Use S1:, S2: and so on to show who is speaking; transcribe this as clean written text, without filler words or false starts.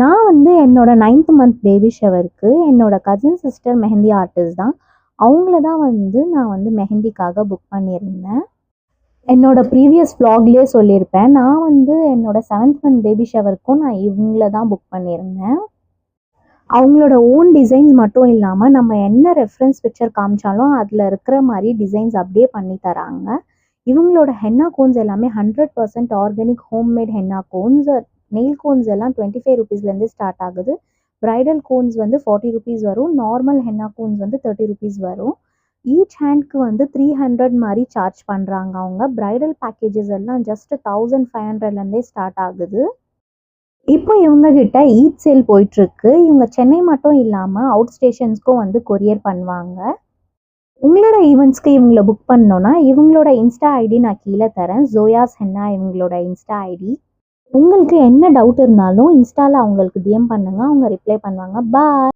S1: நான் வந்து என்னோட 9th மந்த் பேபி ஷவருக்கு என்னோட கசின் சிஸ்டர் மெஹந்தி ஆர்டிஸ்ட் தான். அவங்கள தான் வந்து நான் வந்து மெஹந்திக்காக புக் பண்ணியிருந்தேன். என்னோட ப்ரீவியஸ் vlogலயே சொல்லியிருப்பேன். நான் வந்து என்னோட 7th மந்த் பேபி ஷவருக்கும் நான் இவங்கள தான் புக் பண்ணியிருந்தேன். அவங்களோட ஓன் டிசைன்ஸ் மட்டும் இல்லாம, நம்ம என்ன ரெஃபரன்ஸ் பிக்சர் காமிச்சாலும் அதில இருக்கிற மாரி டிசைன்ஸ் அப்படியே பண்ணி தராங்க. இவங்களோட ஹென்னா கோன்ஸ் எல்லாமே 100% organic homemade henna cones. Nail cones எல்லாம் ₹25லேருந்து ஸ்டார்ட் ஆகுது. பிரைடல் கோன்ஸ் வந்து ₹40 வரும். நார்மல் ஹென்னா கோன்ஸ் வந்து ₹30 வரும். ஈச் ஹேண்ட்க்கு வந்து 300 மாரி சார்ஜ் பண்றாங்க அவங்க. பிரைடல் பேக்கேஜஸ் எல்லாம் ஜஸ்ட் 1500லேருந்தே ஸ்டார்ட் ஆகுது. இப்போ இவங்க கிட்ட ஈட் சேல் போயிட்டுருக்கு. இவங்க சென்னை மட்டும் இல்லாம அவுட் ஸ்டேஷன்ஸ்க்கும் வந்து கொரியர் பண்ணுவாங்க. உங்களோட ஈவெண்ட்ஸ்க்கு இவங்கள புக் பண்ணணும்னா, இவங்களோட இன்ஸ்டா ஐடி நான் கீழ தரேன். ஜோயாஸ் ஹென்னா இவங்களோட இன்ஸ்டா ஐடி. உங்களுக்கு என்ன டவுட் இருந்தாலும் இன்ஸ்டால அவங்களுக்கு டிஎம் பண்ணுங்க. அவங்க ரிப்ளை பண்ணுவாங்க. பாய்.